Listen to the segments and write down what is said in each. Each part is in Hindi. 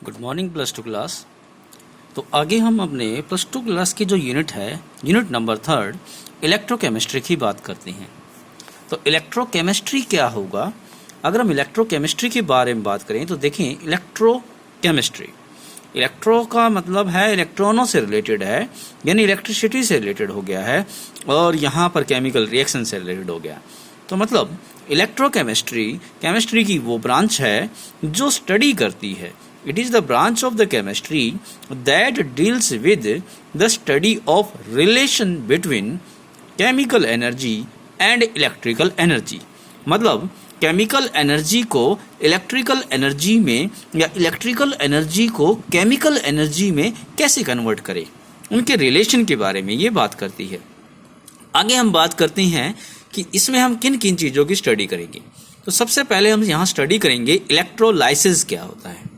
Good morning plus two class. तो आगे हम अपने प्लस टू क्लास की जो यूनिट है, यूनिट नंबर 3 इलेक्ट्रोकेमिस्ट्री की बात करते हैं। तो इलेक्ट्रोकेमिस्ट्री क्या होगा? अगर हम इलेक्ट्रोकेमिस्ट्री के बारे में बात करें तो देखें, इलेक्ट्रोकेमिस्ट्री, इलेक्ट्रो का मतलब है इलेक्ट्रॉनों से रिलेटेड है, यानी इलेक्ट्रिसिटी से रिलेटेड हो गया है, और यहाँ पर केमिकल रिएक्शन से रिलेटेड हो गया। तो मतलब इलेक्ट्रोकेमिस्ट्री केमिस्ट्री की वो ब्रांच है जो स्टडी करती है। It is the branch of the chemistry that deals with the study of relation between chemical energy and electrical energy। मतलब केमिकल एनर्जी को इलेक्ट्रिकल एनर्जी में या इलेक्ट्रिकल एनर्जी को केमिकल एनर्जी में कैसे कन्वर्ट करें, उनके रिलेशन के बारे में ये बात करती है। आगे हम बात करते हैं कि इसमें हम किन किन चीज़ों की स्टडी करेंगे। तो सबसे पहले हम यहाँ स्टडी करेंगे इलेक्ट्रोलाइसिस क्या होता है।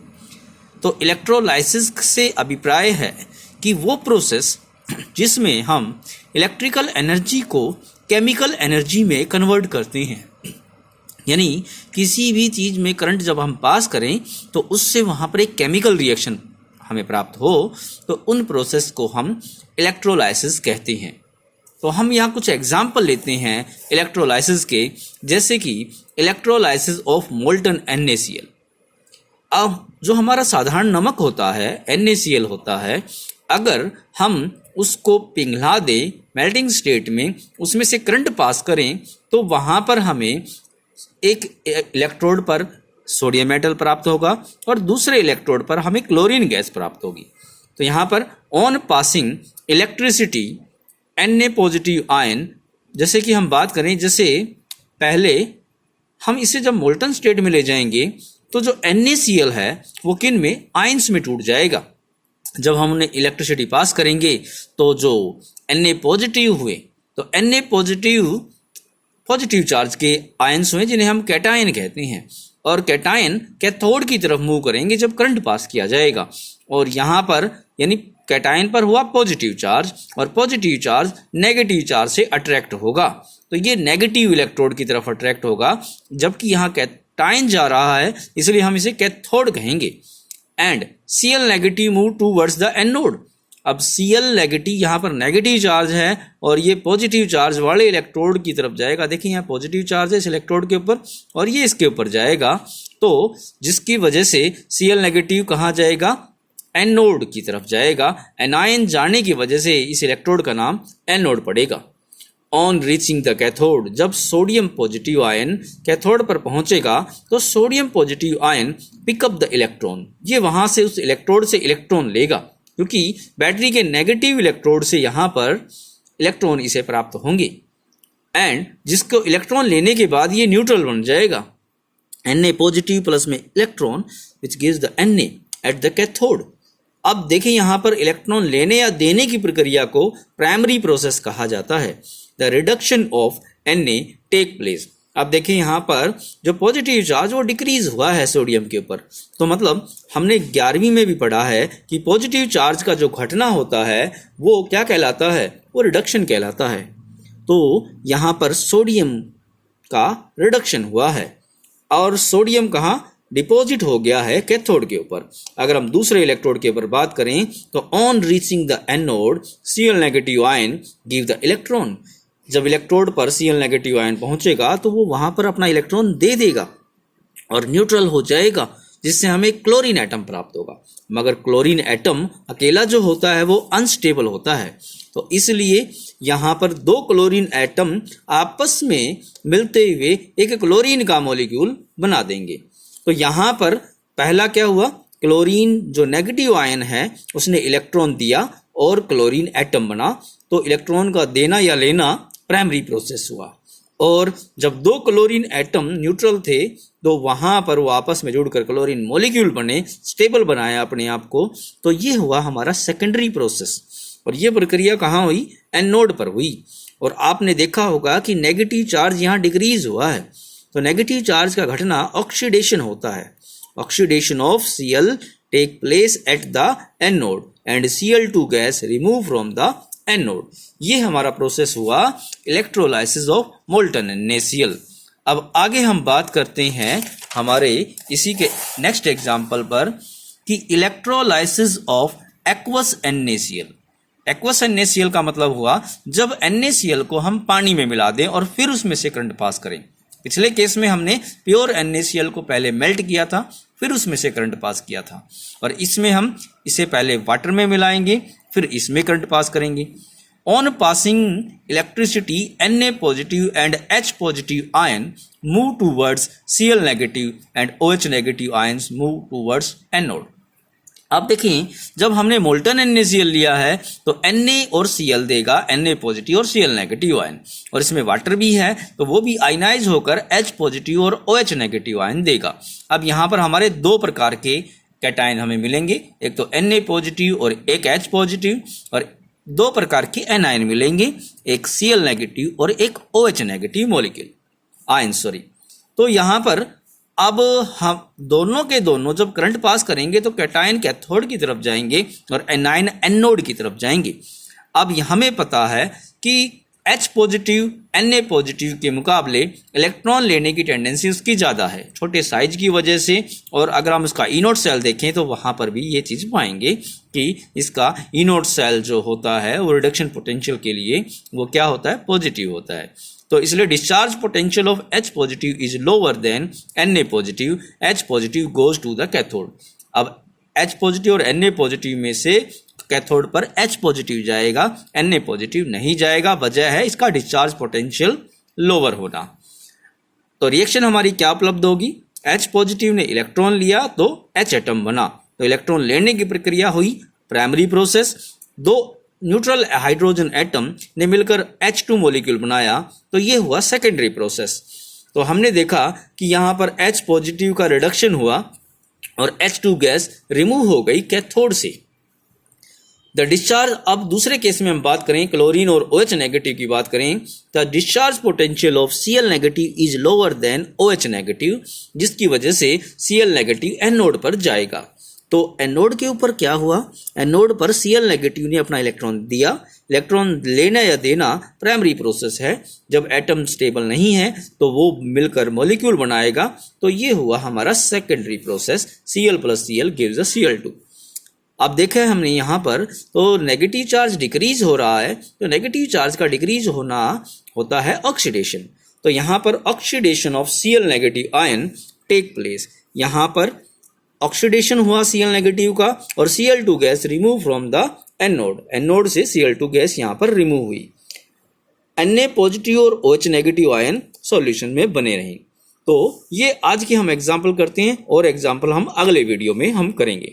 तो इलेक्ट्रोलाइसिस से अभिप्राय है कि वो प्रोसेस जिसमें हम इलेक्ट्रिकल एनर्जी को केमिकल एनर्जी में कन्वर्ट करते हैं, यानी किसी भी चीज़ में करंट जब हम पास करें तो उससे वहाँ पर एक केमिकल रिएक्शन हमें प्राप्त हो, तो उन प्रोसेस को हम इलेक्ट्रोलाइसिस कहते हैं। तो हम यहाँ कुछ एग्जाम्पल लेते हैं इलेक्ट्रोलाइसिस के, जैसे कि इलेक्ट्रोलाइसिस ऑफ मोल्टन NaCl। अब जो हमारा साधारण नमक होता है, NaCl होता है, अगर हम उसको पिघला दें मेल्टिंग स्टेट में, उसमें से करंट पास करें, तो वहाँ पर हमें एक इलेक्ट्रोड पर सोडियम मेटल प्राप्त होगा और दूसरे इलेक्ट्रोड पर हमें क्लोरीन गैस प्राप्त होगी। तो यहाँ पर on passing electricity Na positive ion, जैसे कि हम बात करें, जैसे पहले हम इसे जब मोल्टन स्टेट में ले जाएंगे तो जो NaCl है वो किन में, आयंस में टूट जाएगा। जब हम उन्हें इलेक्ट्रिसिटी पास करेंगे तो जो Na पॉजिटिव हुए, तो Na पॉजिटिव चार्ज के आयंस हुए जिन्हें हम कैटायन कहते हैं, और कैटायन कैथोड की तरफ मूव करेंगे जब करंट पास किया जाएगा। और यहाँ पर यानी कैटायन पर हुआ पॉजिटिव चार्ज, और पॉजिटिव चार्ज नेगेटिव चार्ज से अट्रैक्ट होगा, तो ये नेगेटिव इलेक्ट्रोड की तरफ अट्रैक्ट होगा, जबकि यहाँ कैटायन जा रहा है, इसलिए हम इसे कैथोड कहेंगे। And Cl negative move towards the anode. अब Cl नेगेटिव यहाँ पर नेगेटिव चार्ज है और ये पॉजिटिव चार्ज वाले इलेक्ट्रोड की तरफ जाएगा। देखिए यहाँ पॉजिटिव चार्ज है इस इलेक्ट्रोड के ऊपर और ये इसके ऊपर जाएगा, तो जिसकी वजह से Cl नेगेटिव कहाँ जाएगा, एनोड की तरफ जाएगा। एनायन जाने की वजह से इस इलेक्ट्रोड का नाम एनोड पड़ेगा। ऑन रीचिंग द कैथोड, जब सोडियम पॉजिटिव आयन कैथोड पर पहुंचेगा तो sodium positive ion pick up the electron, ये वहां से उस इलेक्ट्रोड से इलेक्ट्रॉन लेगा, क्योंकि बैटरी के नेगेटिव इलेक्ट्रोड से यहाँ पर इलेक्ट्रॉन इसे प्राप्त होंगे। एंड जिसको इलेक्ट्रॉन लेने के बाद ये न्यूट्रल बन जाएगा, Na पॉजिटिव प्लस में electron which gives the Na at the cathode. अब देखें यहाँ पर इलेक्ट्रॉन लेने या देने की प्रक्रिया को प्राइमरी प्रोसेस कहा जाता है। The reduction of Na take place. अब देखें यहाँ पर जो पॉजिटिव चार्ज वो डिक्रीज हुआ है सोडियम के ऊपर, तो मतलब हमने 11वीं में भी पढ़ा है कि पॉजिटिव चार्ज का जो घटना होता है वो क्या कहलाता है, वो रिडक्शन कहलाता है। तो यहाँ पर सोडियम का रिडक्शन हुआ है और सोडियम कहाँ डिपॉजिट हो गया है, कैथोड के ऊपर। अगर हम दूसरे इलेक्ट्रोड के ऊपर बात करें तो on reaching the anode Cl negative ion give the electron. जब इलेक्ट्रोड पर Cl नेगेटिव आयन पहुंचेगा तो वो वहां पर अपना इलेक्ट्रॉन दे देगा और न्यूट्रल हो जाएगा, जिससे हमें क्लोरीन एटम प्राप्त होगा। मगर क्लोरीन एटम अकेला जो होता है वो अनस्टेबल होता है, तो इसलिए यहाँ पर 2 क्लोरीन एटम आपस में मिलते हुए एक क्लोरीन का मॉलिक्यूल बना देंगे। तो यहाँ पर पहला क्या हुआ, क्लोरीन जो नेगेटिव आयन है उसने इलेक्ट्रॉन दिया और क्लोरीन एटम बना, तो इलेक्ट्रॉन का देना या लेना प्राइमरी प्रोसेस हुआ। और जब 2 क्लोरीन एटम न्यूट्रल थे तो वहाँ पर वो आपस में जुड़कर क्लोरीन मॉलिक्यूल बने, स्टेबल बनाया अपने आप को, तो ये हुआ हमारा सेकेंडरी प्रोसेस। और ये प्रक्रिया कहाँ हुई, एनोड पर हुई। और आपने देखा होगा कि नेगेटिव चार्ज यहाँ डिक्रीज हुआ है, तो नेगेटिव चार्ज का घटना ऑक्सीडेशन होता है। Oxidation of Cl take place at the anode and Cl2 gas remove from the anode. ये हमारा प्रोसेस हुआ इलेक्ट्रोलाइसिस ऑफ मोल्टन NaCl। अब आगे हम बात करते हैं हमारे इसी के नेक्स्ट एग्जाम्पल पर कि electrolysis of aqueous NaCl। Aqueous NaCl का मतलब हुआ जब NaCl को हम पानी में मिला दें और फिर उसमें से करंट पास करें। पिछले केस में हमने प्योर NaCl को पहले मेल्ट किया था, फिर उसमें से करंट पास किया था, और इसमें हम इसे पहले वाटर में मिलाएंगे, फिर इसमें करंट पास करेंगे। On passing electricity, Na positive and H positive ion move towards Cl negative and OH negative ions move towards anode। अब देखें, जब हमने मोल्टन NaCl लिया है तो Na और Cl देगा Na पॉजिटिव और Cl नेगेटिव आयन, और इसमें वाटर भी है तो वो भी आयनाइज होकर H पॉजिटिव और OH नेगेटिव आयन देगा। अब यहाँ पर हमारे दो प्रकार के कैटायन हमें मिलेंगे, एक तो Na पॉजिटिव और एक H पॉजिटिव, और दो प्रकार के एनायन मिलेंगे, एक Cl नेगेटिव और एक OH negative molecule ion sorry. तो यहाँ पर अब हम दोनों के दोनों जब करंट पास करेंगे तो कैटायन कैथोड की तरफ जाएंगे और एनायन एनोड की तरफ जाएंगे। अब हमें पता है कि H पॉजिटिव Na पॉजिटिव के मुकाबले इलेक्ट्रॉन लेने की टेंडेंसी उसकी ज़्यादा है, छोटे साइज की वजह से। और अगर हम उसका इनोड सेल देखें तो वहाँ पर भी ये चीज़ पाएंगे कि इसका इनोड सेल जो होता है वो रिडक्शन पोटेंशियल के लिए वो क्या होता है, पॉजिटिव होता है। तो इसलिए discharge potential of H positive is lower than Na positive. H positive goes to the cathode. अब H पॉजिटिव और Na पॉजिटिव में से कैथोड पर H पॉजिटिव जाएगा, Na पॉजिटिव नहीं जाएगा। वजह है इसका डिस्चार्ज पोटेंशियल लोअर होना। तो रिएक्शन हमारी क्या उपलब्ध होगी, H पॉजिटिव ने इलेक्ट्रॉन लिया तो H एटम बना, तो इलेक्ट्रॉन लेने की प्रक्रिया हुई प्राइमरी प्रोसेस। दो न्यूट्रल हाइड्रोजन एटम ने मिलकर H2 मॉलिक्यूल बनाया, तो ये हुआ सेकेंडरी प्रोसेस। तो हमने देखा कि यहाँ पर H पॉजिटिव का रिडक्शन हुआ और H2 गैस रिमूव हो गई कैथोड से। द डिस्चार्ज, अब दूसरे केस में हम बात करें क्लोरीन और OH नेगेटिव की बात करें, the discharge potential of Cl negative is lower then OH negative, जिसकी वजह से Cl नेगेटिव एनोड पर जाएगा। तो एनोड के ऊपर क्या हुआ, एनोड पर Cl नेगेटिव ने अपना इलेक्ट्रॉन दिया। इलेक्ट्रॉन लेना या देना प्राइमरी प्रोसेस है। जब एटम स्टेबल नहीं है तो वो मिलकर मॉलिक्यूल बनाएगा, तो ये हुआ हमारा secondary process. Cl plus Cl gives a Cl2। अब देखा है हमने यहाँ पर, तो नेगेटिव चार्ज डिक्रीज हो रहा है, तो नेगेटिव चार्ज का डिक्रीज होना होता है ऑक्सीडेशन। तो यहाँ पर oxidation of Cl negative ion take place. यहाँ पर ऑक्सीडेशन हुआ Cl नेगेटिव का और Cl2 gas remove from the anode. Anode से Cl2 गैस यहाँ पर रिमूव हुई। Na पॉजिटिव और OH नेगेटिव आयन सॉल्यूशन में बने रहें। तो ये आज की हम एग्जाम्पल करते हैं और एग्जाम्पल हम अगले वीडियो में हम करेंगे।